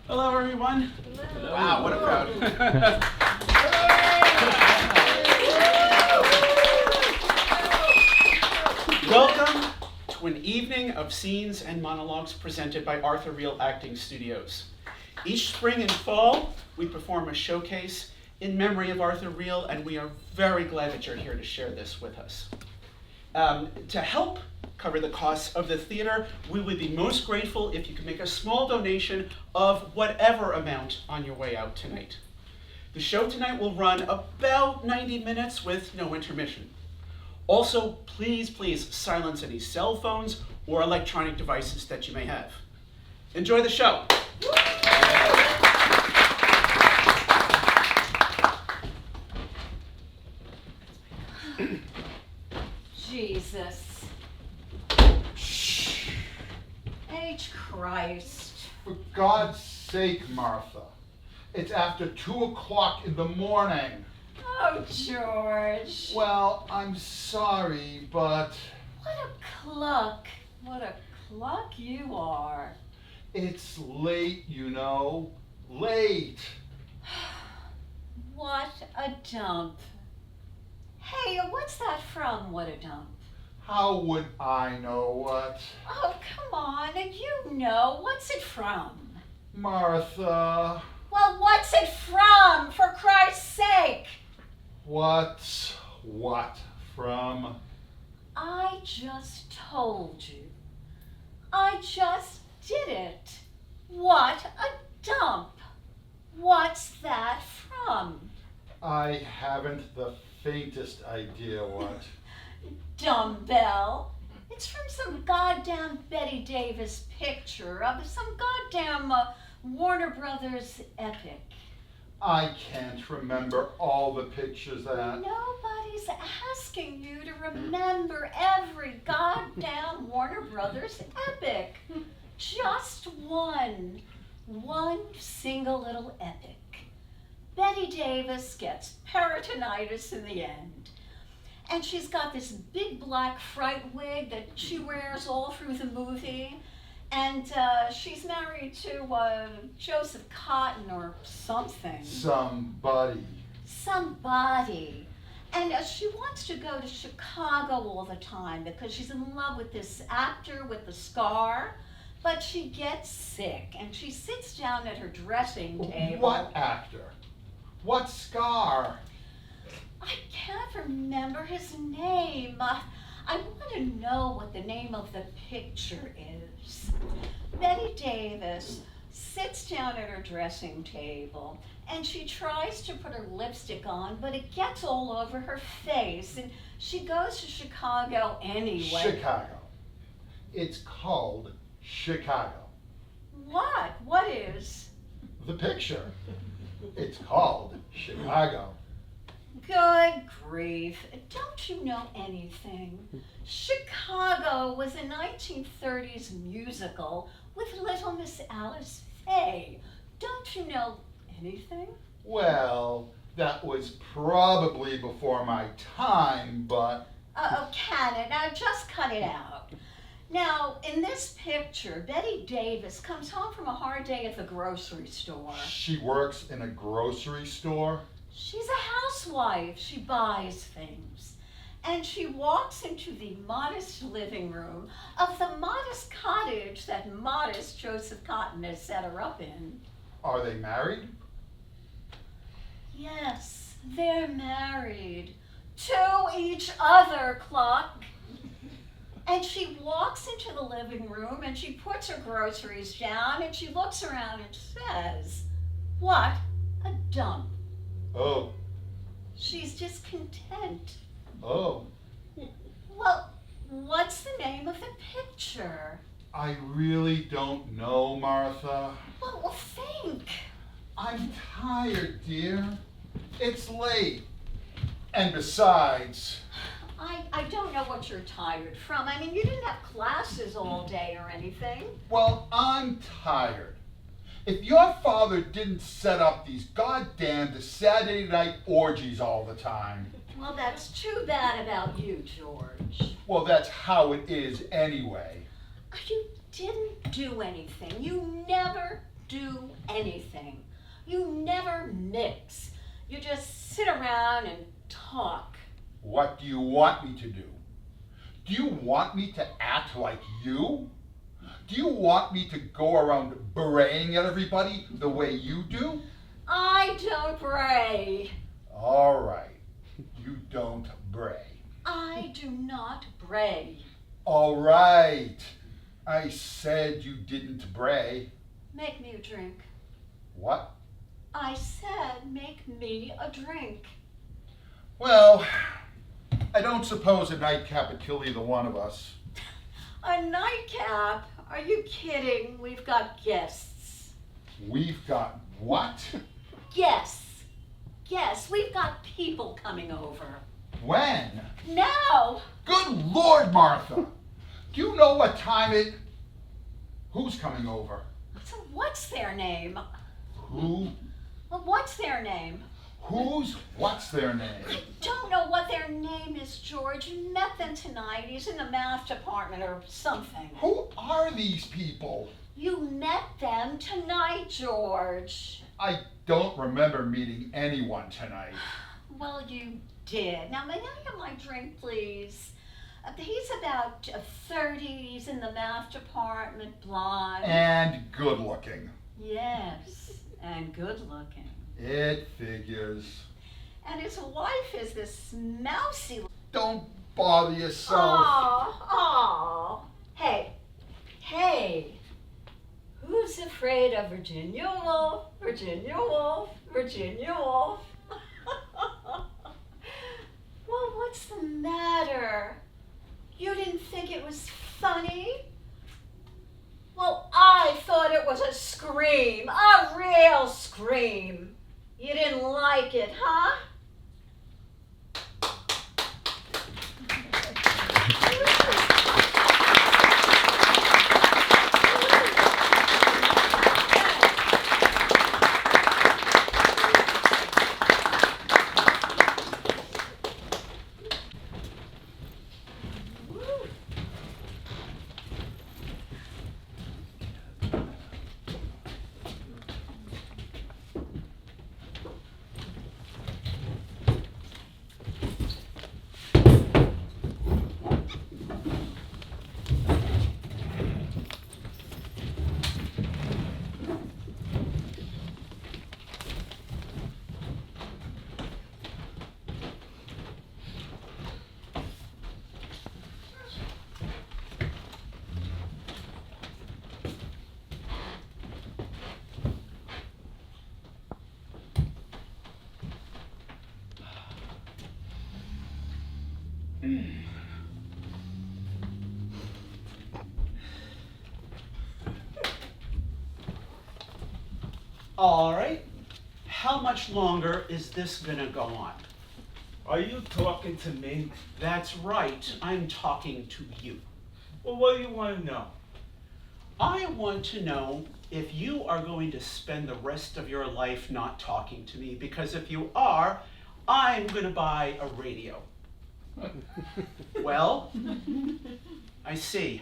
Hello, everyone. Hello. Wow, what a crowd. Welcome to an evening of scenes and monologues presented by Arthur Real Acting Studios. Each spring and fall, we perform a showcase in memory of Arthur Real, and we are very glad that you're here to share this with us. To help cover the costs of the theater, we would be most grateful if you could make a small donation of whatever amount on your way out tonight. The show tonight will run about 90 minutes with no intermission. Also, please silence any cell phones or electronic devices that you may have. Enjoy the show. Jesus. H. Christ. For God's sake, Martha. It's after 2 o'clock in the morning. Oh, George. Well, I'm sorry, but What a cluck. What a cluck you are. it's late, you know. Late. What a dump. Hey, what's that from, What a Dump? How would I know what? Oh, come on, you know. What's it from? Martha, Well, what's it from, for Christ's sake? what's what from? I just told you. I just did it. What a dump. What's that from? I haven't the faintest idea what. Dumbbell. It's from some goddamn Betty Davis picture of some goddamn Warner Brothers epic. I can't remember all the pictures that. Nobody's asking you to remember every goddamn Warner Brothers epic. Just one. One single little epic. Betty Davis gets peritonitis in the end. And she's got this big black fright wig that she wears all through the movie. And she's married to Joseph Cotton or something. Somebody. Somebody. And she wants to go to Chicago all the time because she's in love with this actor with the scar. But she gets sick and she sits down at her dressing table. What actor? What scar? I can't remember his name. I want to know what the name of the picture is. Betty Davis sits down at her dressing table and she tries to put her lipstick on, but it gets all over her face, and she goes to Chicago anyway. Chicago. It's called Chicago. What? What is? The picture. It's called Chicago. Good grief. Don't you know anything? Chicago was a 1930s musical with Little Miss Alice Faye. Don't you know anything? Well, that was probably before my time, but Oh, can it? Now just cut it out. Now, in this picture, Betty Davis comes home from a hard day at the grocery store. she works in a grocery store. She's a housewife. She buys things. And she walks into the modest living room of the modest cottage that modest Joseph Cotton has set her up in. Are they married? Yes, they're married. To each other, Cluck. And she walks into the living room and she puts her groceries down and she looks around and says, "What a dump." Oh, She's discontent. oh. Well, what's the name of the picture? I really don't know, Martha. Well, think. I'm tired, dear. It's late. And besides, I don't know what you're tired from. I mean, you didn't have classes all day or anything. well, I'm tired. If your father didn't set up these goddamn Saturday night orgies all the time, Well, that's too bad about you, George. well, that's how it is anyway. You didn't do anything. You never do anything. You never mix. You just sit around and talk. What do you want me to do? Do you want me to act like you? Do you want me to go around braying at everybody the way you do? I don't bray. All right, you don't bray. I do not bray. All right, I said you didn't bray. Make me a drink. What? I said make me a drink. Well, I don't suppose a nightcap would kill either one of us. A nightcap? Are you kidding? We've got guests. We've got what? Guests. Yes, we've got people coming over. When? Now! Good Lord, Martha! Do you know what time it... Who's coming over? So what's their name? Who? Well, what's their name? What's their name? I don't know what their name is, George. You met them tonight. He's in the math department or something. Who are these people? You met them tonight, George. I don't remember meeting anyone tonight. Well, you did. Now, may I have my drink, please? He's about 30. He's in the math department, blonde. And good looking. Yes, and good looking. It figures. And his wife is this mousy. Don't bother yourself. Aw. Hey. Who's afraid of Virginia Woolf? Virginia Woolf. Virginia Woolf. Well, what's the matter? You didn't think it was funny? Well, I thought it was a scream, a real scream. You didn't like it, huh? All right. How much longer is this gonna go on? Are you talking to me? That's right. I'm talking to you. Well, what do you want to know? I want to know if you are going to spend the rest of your life not talking to me, because if you are, I'm gonna buy a radio. Well, I see.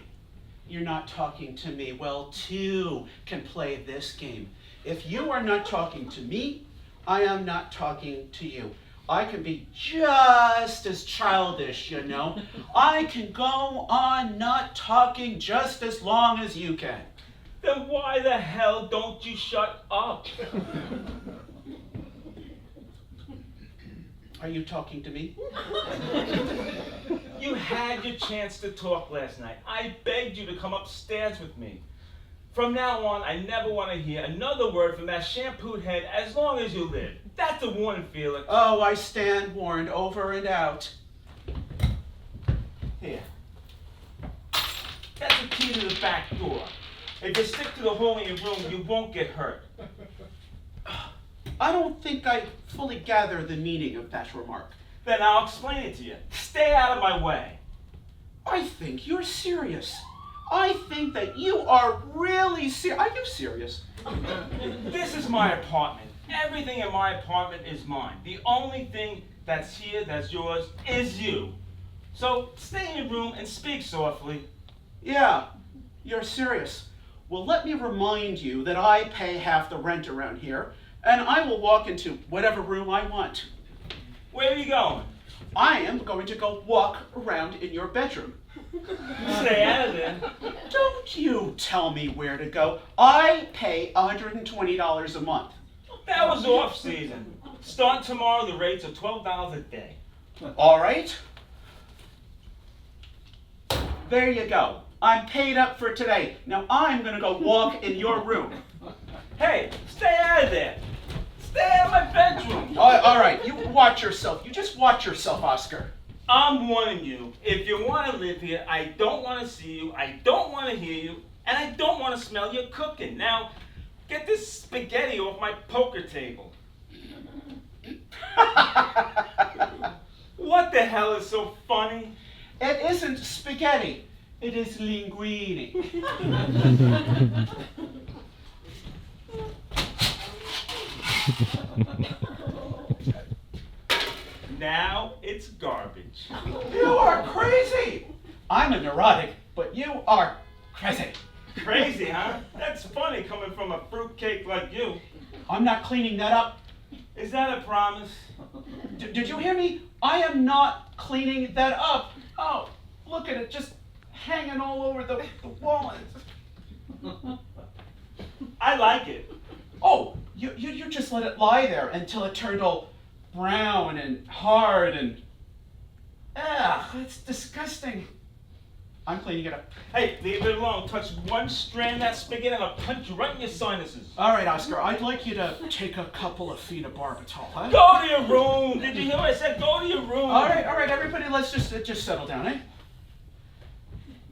You're not talking to me. Well, two can play this game. If you are not talking to me, I am not talking to you. I can be just as childish, you know. I can go on not talking just as long as you can. Then why the hell don't you shut up? Are you talking to me? You had your chance to talk last night. I begged you to come upstairs with me. From now on, I never want to hear another word from that shampooed head as long as you live. That's a warning, Felix. Oh, I stand warned, over and out. Here. That's the key to the back door. If you stick to the hole in your room, you won't get hurt. I don't think I fully gather the meaning of that remark. Then I'll explain it to you. Stay out of my way. I think you're serious. I think that you are really serious. Are you serious? This is my apartment. Everything in my apartment is mine. The only thing that's here that's yours is you. So stay in your room and speak softly. Yeah, you're serious. Well, let me remind you that I pay half the rent around here, and I will walk into whatever room I want. Where are you going? I am going to go walk around in your bedroom. Stay out of there. Don't you tell me where to go. I pay $120 a month. That was off season. Starting tomorrow, the rates are $12 a day. All right. There you go. I'm paid up for today. Now I'm going to go walk in your room. Hey, stay out of there. Stay out of my bedroom. All right, you watch yourself. You just watch yourself, Oscar. I'm warning you. If you want to live here, I don't want to see you, I don't want to hear you, and I don't want to smell your cooking. Now, get this spaghetti off my poker table. What the hell is so funny? It isn't spaghetti. It is linguine. Now it's garbage. You are crazy. I'm a neurotic, but you are crazy. Crazy, huh? That's funny coming from a fruitcake like you. I'm not cleaning that up. Is that a promise? Did you hear me? I am not cleaning that up. Oh, look at it, just hanging all over the wall. I like it. Oh, you just let it lie there until it turned all brown and hard and... Ugh, it's disgusting. I'm cleaning it up. Hey, leave it alone. Touch one strand of that spaghetti and I'll punch you right in your sinuses. All right, Oscar, I'd like you to take a couple of phenobarbital, huh? Go to your room. Did you hear what I said? Go to your room. All right, everybody, let's just settle down, eh?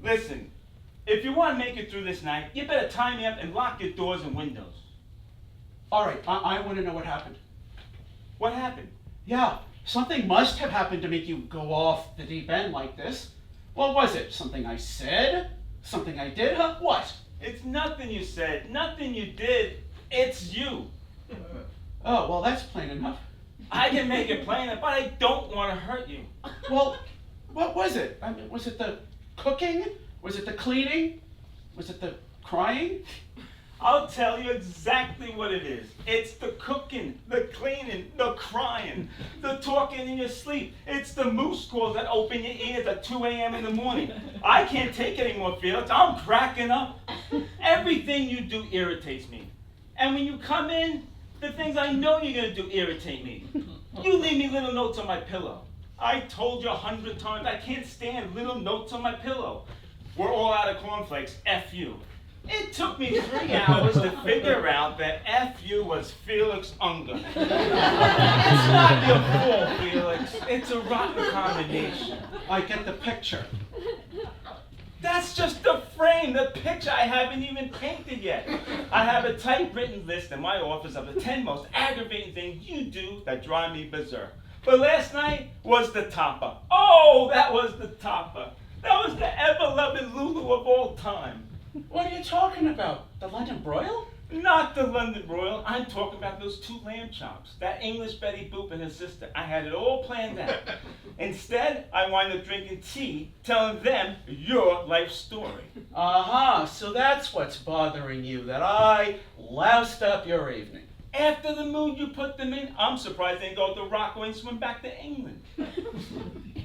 Listen, if you want to make it through this night, you better tie me up and lock your doors and windows. All right, I want to know what happened. What happened? Yeah, something must have happened to make you go off the deep end like this. What was it? Something I said? Something I did? Huh? What? It's nothing you said, nothing you did. It's you. Oh, well, that's plain enough. I can make it plainer, but I don't want to hurt you. Well, what was it? I mean, was it the cooking? Was it the cleaning? Was it the crying? I'll tell you exactly what it is. It's the cooking, the cleaning, the crying, the talking in your sleep. It's the moose calls that open your ears at 2 a.m. in the morning. I can't take it anymore, Felix. I'm cracking up. Everything you do irritates me. And when you come in, the things I know you're going to do irritate me. You leave me little notes on my pillow. I told you 100 times I can't stand little notes on my pillow. We're all out of cornflakes. F you. It took me 3 hours to figure out that F.U. was Felix Unger. It's not your fault, Felix. It's a rotten combination. I get the picture. That's just the frame, the picture I haven't even painted yet. I have a typewritten list in my office of the 10 most aggravating things you do that drive me berserk. But last night was the topper. Oh, that was the topper. That was the ever-loving Lulu of all time. What are you talking about? The London broil? Not the London Royal. I'm talking about those 2 lamb chops. That English Betty Boop and her sister. I had it all planned out. Instead, I wind up drinking tea, telling them your life story. Uh-huh, so that's what's bothering you, that I loused up your evening. After the mood you put them in, I'm surprised they didn't go to Rockaway and swim back to England.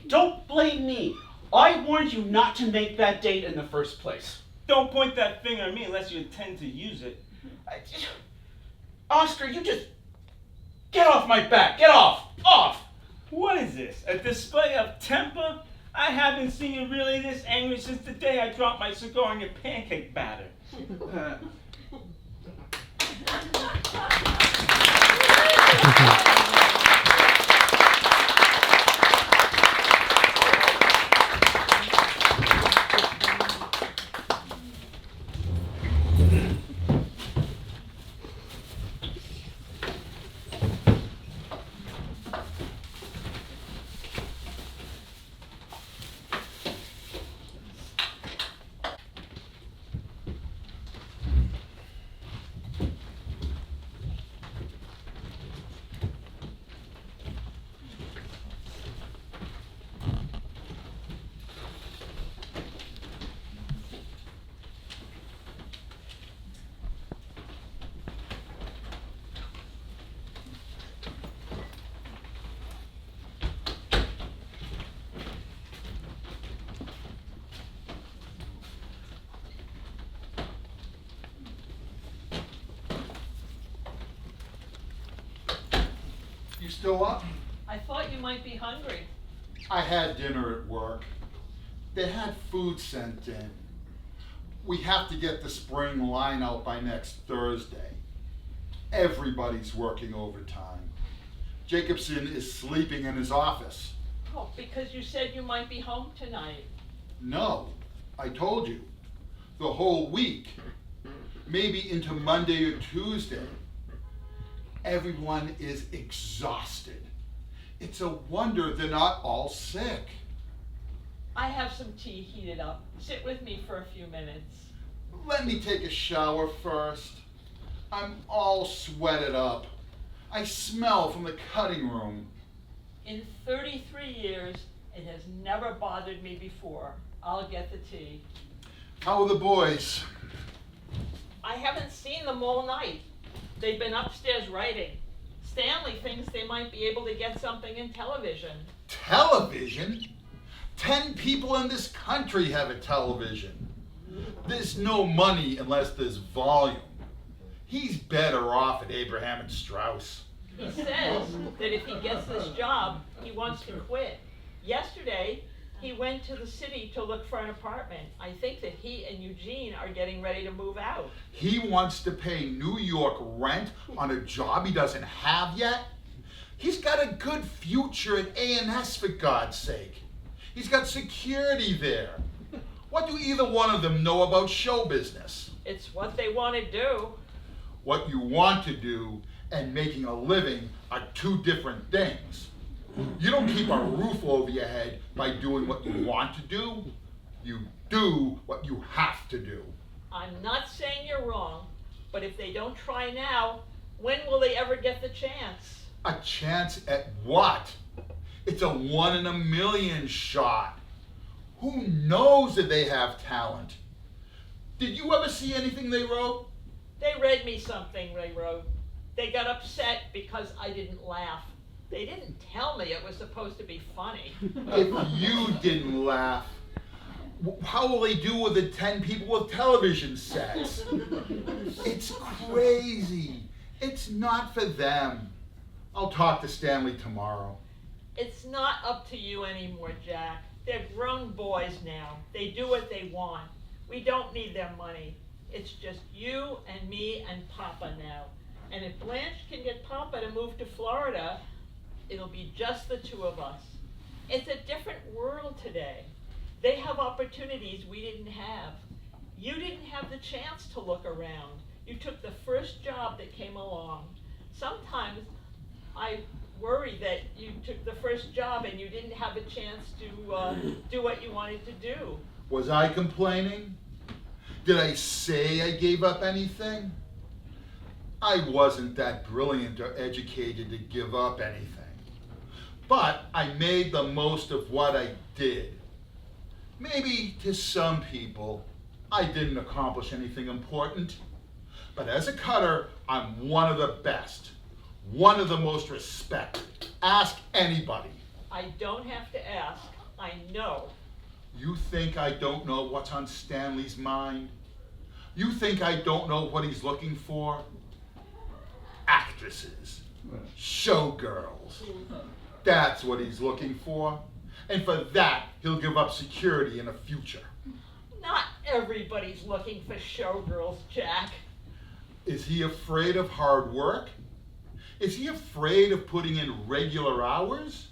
Don't blame me. I warned you not to make that date in the first place. Don't point that finger at me unless you intend to use it. Oscar, you just... Get off my back! Get off! Off! What is this? A display of temper? I haven't seen you really this angry since the day I dropped my cigar in your pancake batter. You still up? I thought you might be hungry. I had dinner at work. They had food sent in. We have to get the spring line out by next Thursday. Everybody's working overtime. Jacobson is sleeping in his office. Oh, because you said you might be home tonight. No, I told you. The whole week. Maybe into Monday or Tuesday. Everyone is exhausted. It's a wonder they're not all sick. I have some tea heated up. Sit with me for a few minutes. Let me take a shower first. I'm all sweated up. I smell from the cutting room. In 33 years, it has never bothered me before. I'll get the tea. How are the boys? I haven't seen them all night. They've been upstairs writing. Stanley thinks they might be able to get something in television. Television? 10 people in this country have a television. There's no money unless there's volume. He's better off at Abraham and Strauss. He says that if he gets this job, he wants to quit. Yesterday, he went to the city to look for an apartment. I think that he and Eugene are getting ready to move out. He wants to pay New York rent on a job he doesn't have yet? He's got a good future at A&S, for God's sake. He's got security there. What do either one of them know about show business? It's what they want to do. What you want to do and making a living are two different things. You don't keep a roof over your head by doing what you want to do. You do what you have to do. I'm not saying you're wrong, but if they don't try now, when will they ever get the chance? A chance at what? It's a 1 in a million shot. Who knows that they have talent? Did you ever see anything they wrote? They read me something they wrote. They got upset because I didn't laugh. They didn't tell me it was supposed to be funny. If you didn't laugh, how will they do with the 10 people with television sets? It's crazy. It's not for them. I'll talk to Stanley tomorrow. It's not up to you anymore, Jack. They're grown boys now. They do what they want. We don't need their money. It's just you and me and Papa now. And if Blanche can get Papa to move to Florida, it'll be just the two of us. It's a different world today. They have opportunities we didn't have. You didn't have the chance to look around. You took the first job that came along. Sometimes I worry that you took the first job and you didn't have a chance to do what you wanted to do. Was I complaining? Did I say I gave up anything? I wasn't that brilliant or educated to give up anything. But I made the most of what I did. Maybe to some people, I didn't accomplish anything important. But as a cutter, I'm one of the best. One of the most respected. Ask anybody. I don't have to ask. I know. You think I don't know what's on Stanley's mind? You think I don't know what he's looking for? Actresses. Showgirls. That's what he's looking for. And for that, he'll give up security in a future. Not everybody's looking for showgirls, Jack. Is he afraid of hard work? Is he afraid of putting in regular hours?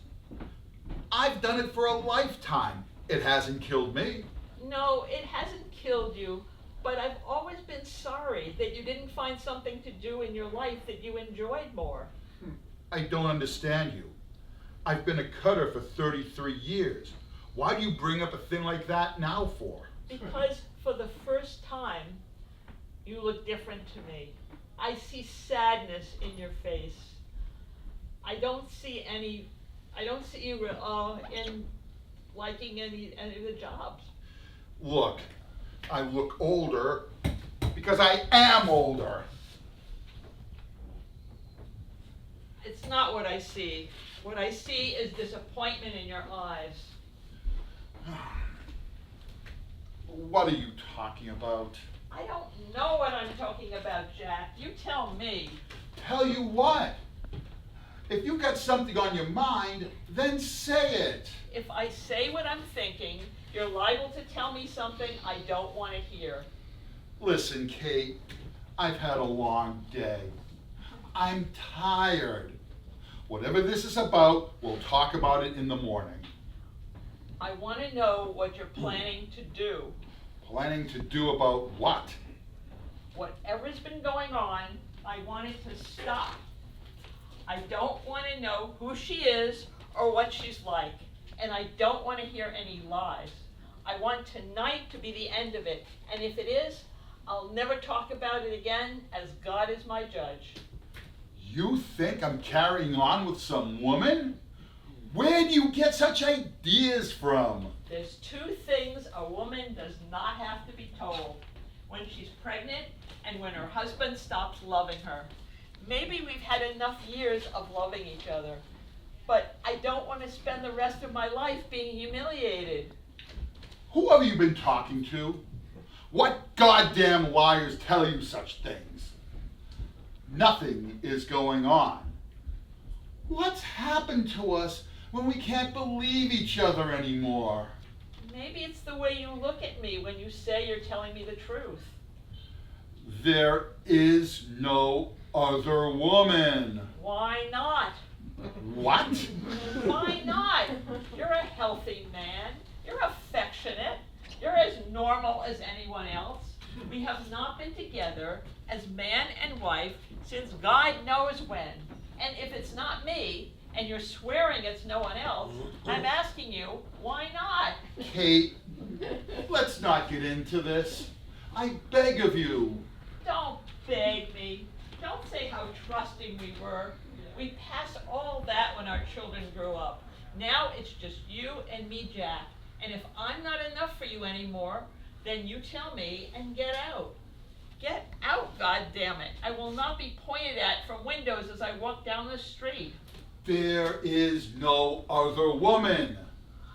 I've done it for a lifetime. It hasn't killed me. No, it hasn't killed you, but I've always been sorry that you didn't find something to do in your life that you enjoyed more. I don't understand you. I've been a cutter for 33 years. Why do you bring up a thing like that now for? Because for the first time, you look different to me. I see sadness in your face. I don't see you in liking any of the jobs. Look, I look older because I am older. It's not what I see. What I see is disappointment in your eyes. What are you talking about? I don't know what I'm talking about, Jack. You tell me. Tell you what? If you got something on your mind, then say it. If I say what I'm thinking, you're liable to tell me something I don't want to hear. Listen, Kate, I've had a long day. I'm tired. Whatever this is about, we'll talk about it in the morning. I want to know what you're planning to do. Planning to do about what? Whatever's been going on, I want it to stop. I don't want to know who she is or what she's like, and I don't want to hear any lies. I want tonight to be the end of it, and if it is, I'll never talk about it again, as God is my judge. You think I'm carrying on with some woman? Where do you get such ideas from? There's two things a woman does not have to be told: when she's pregnant and when her husband stops loving her. Maybe we've had enough years of loving each other, but I don't want to spend the rest of my life being humiliated. Who have you been talking to? What goddamn liars tell you such things? Nothing is going on. What's happened to us when we can't believe each other anymore? Maybe it's the way you look at me when you say you're telling me the truth. There is no other woman. Why not? What? Why not? You're a healthy man. You're affectionate. You're as normal as anyone else. We have not been together as man and wife since God knows when. And if it's not me, and you're swearing it's no one else, I'm asking you, why not? Kate, let's not get into this. I beg of you. Don't beg me. Don't say how trusting we were. We passed all that when our children grew up. Now it's just you and me, Jack. And if I'm not enough for you anymore, then you tell me and get out. Get out, goddammit. I will not be pointed at from windows as I walk down the street. There is no other woman.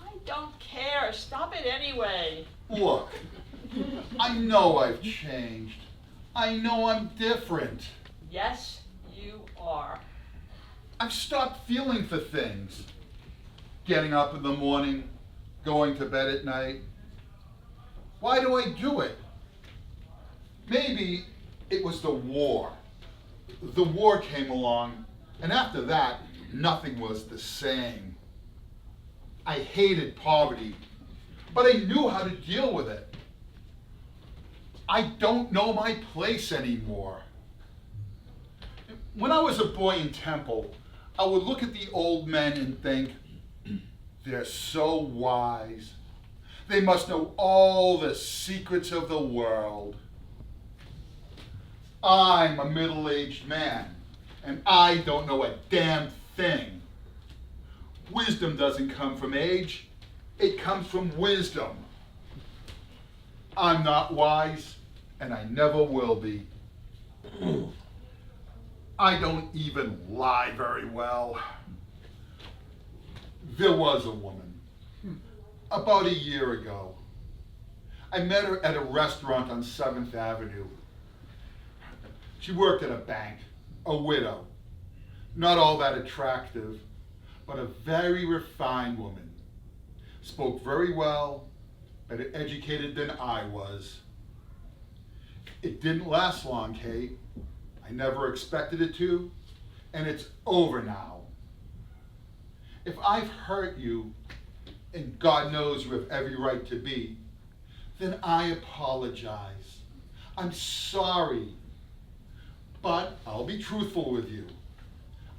I don't care. Stop it anyway. Look, I know I've changed. I know I'm different. Yes, you are. I've stopped feeling for things. Getting up in the morning, going to bed at night. Why do I do it? Maybe it was the war. The war came along, and after that, nothing was the same. I hated poverty, but I knew how to deal with it. I don't know my place anymore. When I was a boy in Temple, I would look at the old men and think, they're so wise. They must know all the secrets of the world. I'm a middle-aged man, and I don't know a damn thing. Wisdom doesn't come from age, it comes from wisdom. I'm not wise, and I never will be. I don't even lie very well. There was a woman, about a year ago. I met her at a restaurant on 7th Avenue. She worked at a bank, a widow. Not all that attractive, but a very refined woman. Spoke very well, better educated than I was. It didn't last long, Kate. I never expected it to, and it's over now. If I've hurt you, and God knows you have every right to be, then I apologize. I'm sorry. But I'll be truthful with you.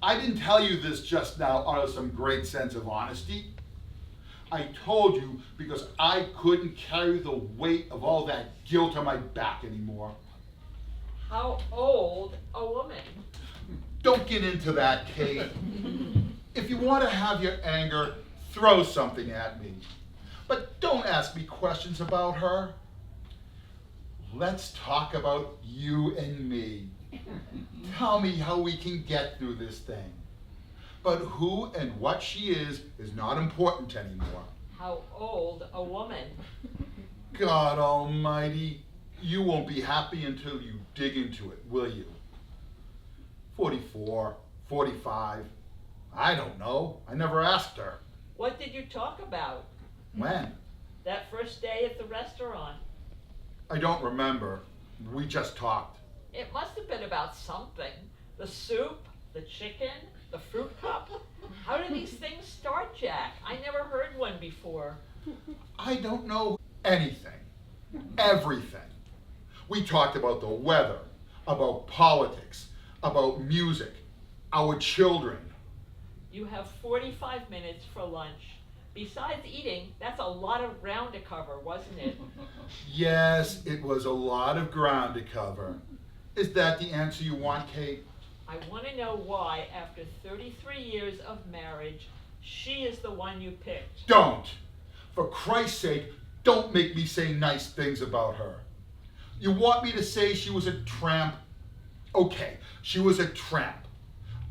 I didn't tell you this just now out of some great sense of honesty. I told you because I couldn't carry the weight of all that guilt on my back anymore. How old a woman? Don't get into that, Kate. If you want to have your anger, throw something at me. But don't ask me questions about her. Let's talk about you and me. Tell me how we can get through this thing. But who and what she is not important anymore. How old a woman? God almighty, you won't be happy until you dig into it, will you? 44, 45. I don't know. I never asked her. What did you talk about? When? That first day at the restaurant. I don't remember. We just talked. It must have been about something. The soup, the chicken, the fruit cup. How do these things start, Jack? I never heard one before. I don't know anything. Everything. We talked about the weather, about politics, about music, our children. You have 45 minutes for lunch. Besides eating, that's a lot of ground to cover, wasn't it? Yes, it was a lot of ground to cover. Is that the answer you want, Kate? I want to know why, after 33 years of marriage, she is the one you picked. Don't! For Christ's sake, don't make me say nice things about her. You want me to say she was a tramp? Okay, she was a tramp.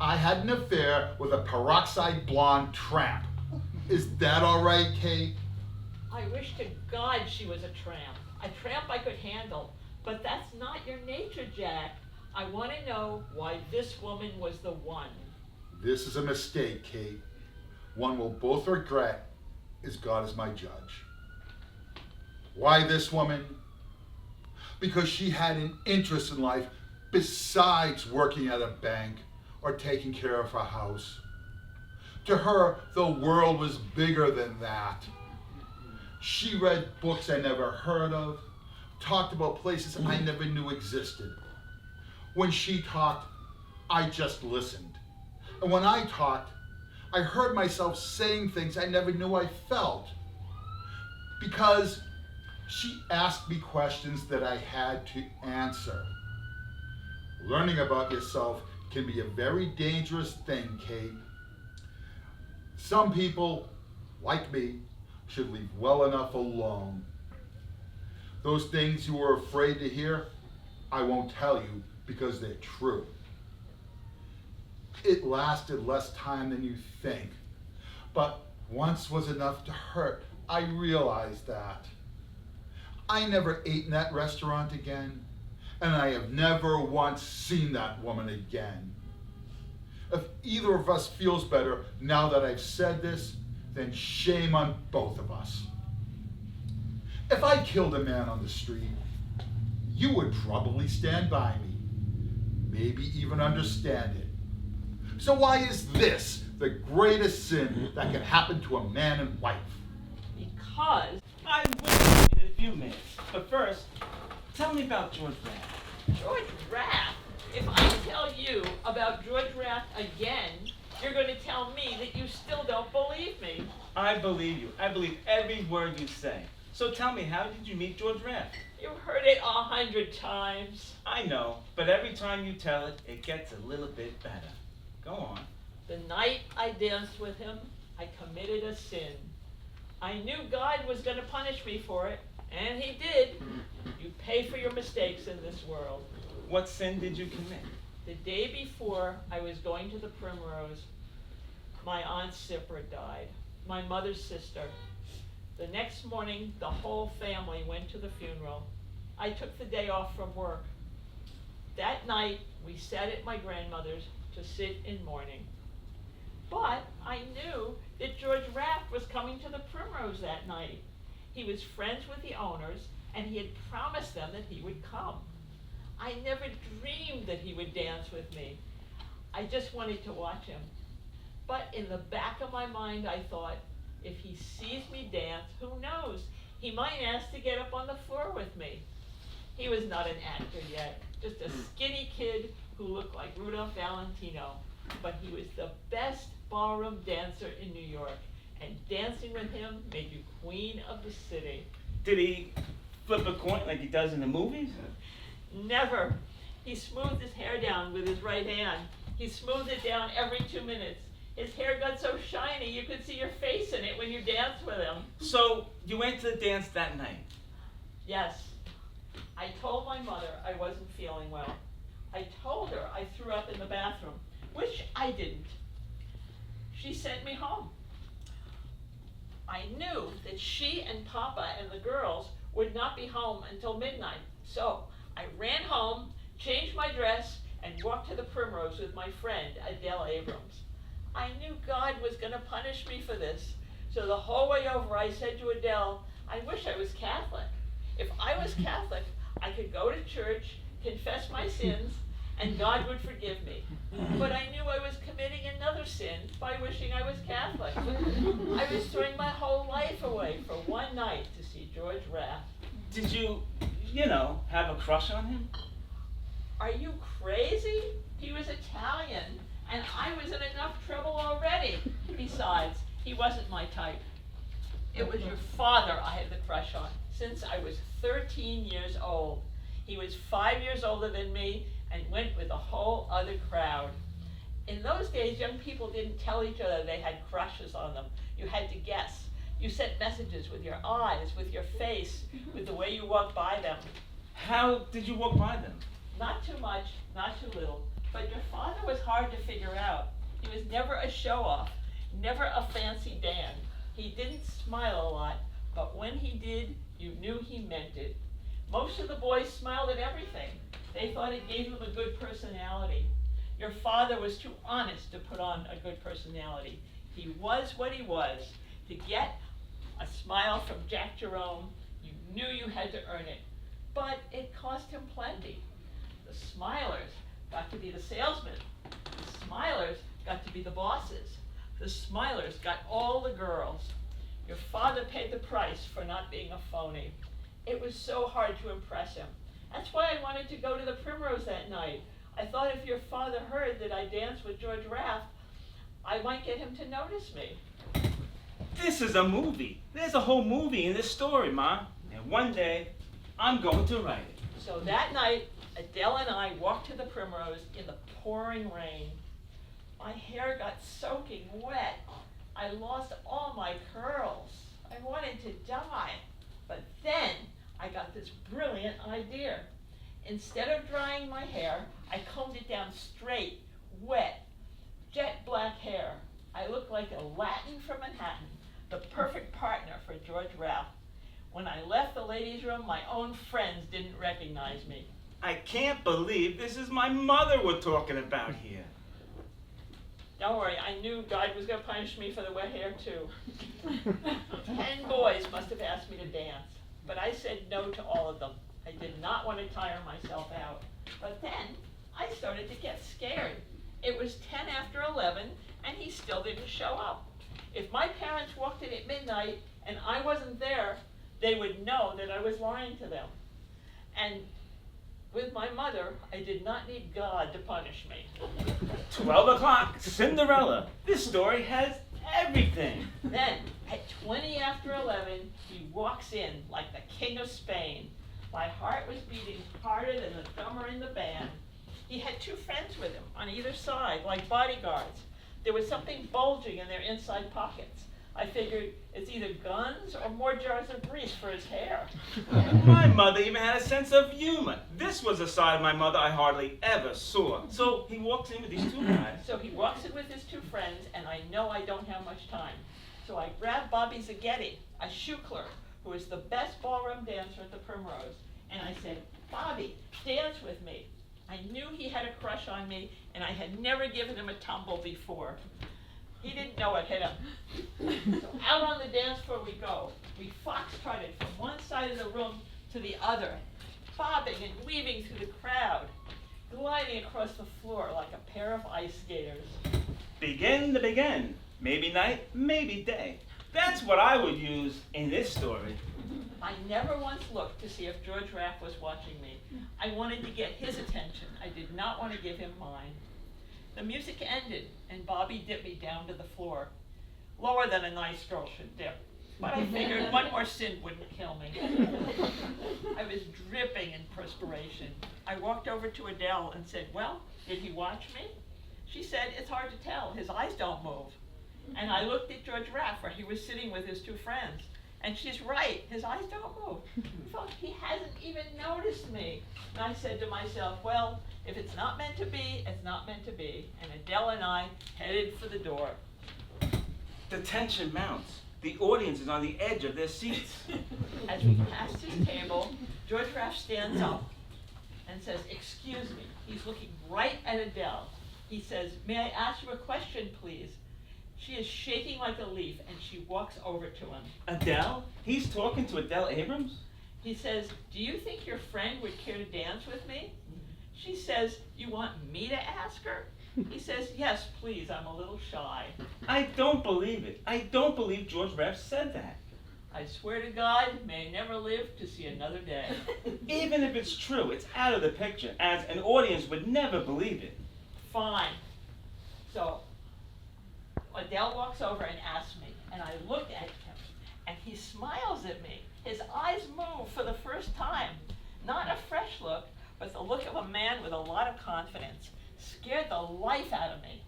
I had an affair with a peroxide blonde tramp. Is that all right, Kate? I wish to God she was a tramp. A tramp I could handle. But that's not your nature, Jack. I want to know why this woman was the one. This is a mistake, Kate. One we'll both regret, as God is my judge. Why this woman? Because she had an interest in life besides working at a bank or taking care of her house. To her, the world was bigger than that. She read books I never heard of, talked about places I never knew existed. When she talked, I just listened. And when I talked, I heard myself saying things I never knew I felt. Because she asked me questions that I had to answer. Learning about yourself can be a very dangerous thing, Kate. Some people, like me, should leave well enough alone. Those things you were afraid to hear, I won't tell you because they're true. It lasted less time than you think, but once was enough to hurt. I realized that. I never ate in that restaurant again, and I have never once seen that woman again. If either of us feels better now that I've said this, then shame on both of us. If I killed a man on the street, you would probably stand by me, maybe even understand it. So why is this the greatest sin that can happen to a man and wife? Because I will in a few minutes. But first, tell me about George Raft. George Raft, if I tell you about George Raft again, you're going to tell me that you still don't believe me. I believe you. I believe every word you say. So tell me, how did you meet George Raft? You've heard it 100 times. I know, but every time you tell it, it gets a little bit better. Go on. The night I danced with him, I committed a sin. I knew God was going to punish me for it, and he did. You pay for your mistakes in this world. What sin did you commit? The day before I was going to the Primrose, my Aunt Sipper died, my mother's sister. The next morning, the whole family went to the funeral. I took the day off from work. That night, we sat at my grandmother's to sit in mourning. But I knew that George Raft was coming to the Primrose that night. He was friends with the owners, and he had promised them that he would come. I never dreamed that he would dance with me. I just wanted to watch him. But in the back of my mind, I thought, if he sees me dance, who knows? He might ask to get up on the floor with me. He was not an actor yet, just a skinny kid who looked like Rudolph Valentino. But he was the best ballroom dancer in New York, and dancing with him made you queen of the city. Did he flip a coin like he does in the movies? Never. He smoothed his hair down with his right hand. He smoothed it down every 2 minutes. His hair got so shiny you could see your face in it when you danced with him. So, you went to the dance that night? Yes. I told my mother I wasn't feeling well. I told her I threw up in the bathroom, which I didn't. She sent me home. I knew that she and Papa and the girls would not be home until midnight. So I ran home, changed my dress, and walked to the Primrose with my friend Adele Abrams. I knew God was going to punish me for this. So the whole way over, I said to Adele, I wish I was Catholic. If I was Catholic, I could go to church, confess my sins, and God would forgive me. But I knew I was committing another sin by wishing I was Catholic. I was throwing my whole life away for one night to see George Raft. Did you have a crush on him? Are you crazy? He was Italian, and I was in enough trouble already. Besides, he wasn't my type. It was your father I had the crush on since I was 13 years old. He was 5 years older than me and went with a whole other crowd. In those days, young people didn't tell each other they had crushes on them. You had to guess. You sent messages with your eyes, with your face, with the way you walked by them. How did you walk by them? Not too much, not too little, but your father was hard to figure out. He was never a show-off, never a fancy Dan. He didn't smile a lot, but when he did, you knew he meant it. Most of the boys smiled at everything. They thought it gave them a good personality. Your father was too honest to put on a good personality. He was what he was. To get a smile from Jack Jerome, you knew you had to earn it. But it cost him plenty. The smilers got to be the salesmen. The smilers got to be the bosses. The smilers got all the girls. Your father paid the price for not being a phony. It was so hard to impress him. That's why I wanted to go to the Primrose that night. I thought if your father heard that I danced with George Raft, I might get him to notice me. This is a movie. There's a whole movie in this story, Ma. And one day, I'm going to write it. So that night, Adele and I walked to the Primrose in the pouring rain. My hair got soaking wet. I lost all my curls. I wanted to die. But then I got this brilliant idea. Instead of drying my hair, I combed it down straight, wet, jet black hair. I looked like a Latin from Manhattan, the perfect partner for George Raft. When I left the ladies' room, my own friends didn't recognize me. I can't believe this is my mother we're talking about here. Don't worry, I knew God was going to punish me for the wet hair too. 10 boys must have asked me to dance, but I said no to all of them. I did not want to tire myself out. But then I started to get scared. It was 10 after 11 and he still didn't show up. If my parents walked in at midnight and I wasn't there, they would know that I was lying to them. And with my mother, I did not need God to punish me. 12 o'clock, Cinderella. This story has everything. Then, at 20 after 11, he walks in like the King of Spain. My heart was beating harder than the drummer in the band. He had 2 friends with him on either side, like bodyguards. There was something bulging in their inside pockets. I figured it's either guns or more jars of grease for his hair. My mother even had a sense of humor. This was a side of my mother I hardly ever saw. So he walks in with these 2 guys. So he walks in with his 2 friends, and I know I don't have much time. So I grabbed Bobby Zaghetti, a shoe clerk, who is the best ballroom dancer at the Primrose. And I said, Bobby, dance with me. I knew he had a crush on me, and I had never given him a tumble before. He didn't know it hit him. So out on the dance floor we go. We foxtrotted from one side of the room to the other, bobbing and weaving through the crowd, gliding across the floor like a pair of ice skaters. Begin to begin. Maybe night, maybe day. That's what I would use in this story. I never once looked to see if George Raft was watching me. I wanted to get his attention. I did not want to give him mine. The music ended, and Bobby dipped me down to the floor. Lower than a nice girl should dip. But I figured one more sin wouldn't kill me. I was dripping in perspiration. I walked over to Adele and said, well, did he watch me? She said, it's hard to tell. His eyes don't move. And I looked at George Raft, where he was sitting with his 2 friends. And she's right, his eyes don't move. Folks, he hasn't even noticed me. And I said to myself, well, if it's not meant to be, it's not meant to be. And Adele and I headed for the door. The tension mounts. The audience is on the edge of their seats. As we passed his table, George Raft stands up and says, excuse me. He's looking right at Adele. He says, may I ask you a question, please? She is shaking like a leaf, and she walks over to him. Adele? He's talking to Adele Abrams? He says, "Do you think your friend would care to dance with me?" She says, "You want me to ask her?" He says, "Yes, please, I'm a little shy." I don't believe it. I don't believe George Raft said that. I swear to God, may I never live to see another day. Even if it's true, it's out of the picture, as an audience would never believe it. Fine. So Adele walks over and asks me, and I look at him, and he smiles at me. His eyes move for the first time. Not a fresh look, but the look of a man with a lot of confidence. Scared the life out of me.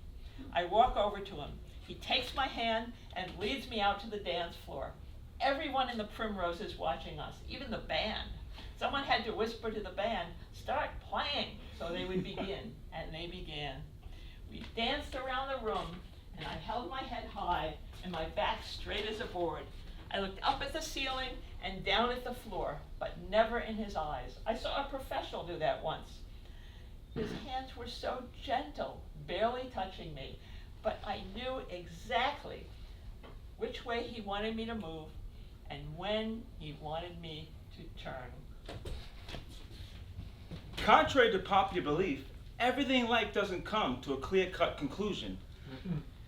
I walk over to him. He takes my hand and leads me out to the dance floor. Everyone in the Primrose is watching us, even the band. Someone had to whisper to the band, "Start playing," so they would begin, and they began. We danced around the room, and I held my head high and my back straight as a board. I looked up at the ceiling and down at the floor, but never in his eyes. I saw a professional do that once. His hands were so gentle, barely touching me, but I knew exactly which way he wanted me to move and when he wanted me to turn. Contrary to popular belief, everything in life doesn't come to a clear-cut conclusion.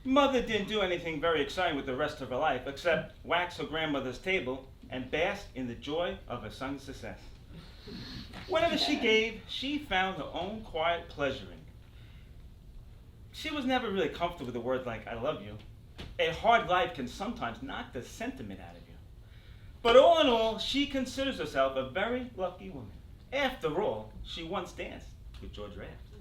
Mother didn't do anything very exciting with the rest of her life except wax her grandmother's table and bask in the joy of her son's success. Whatever she gave, she found her own quiet pleasure in. She was never really comfortable with the words like, "I love you." A hard life can sometimes knock the sentiment out of you. But all in all, she considers herself a very lucky woman. After all, she once danced with George Raft.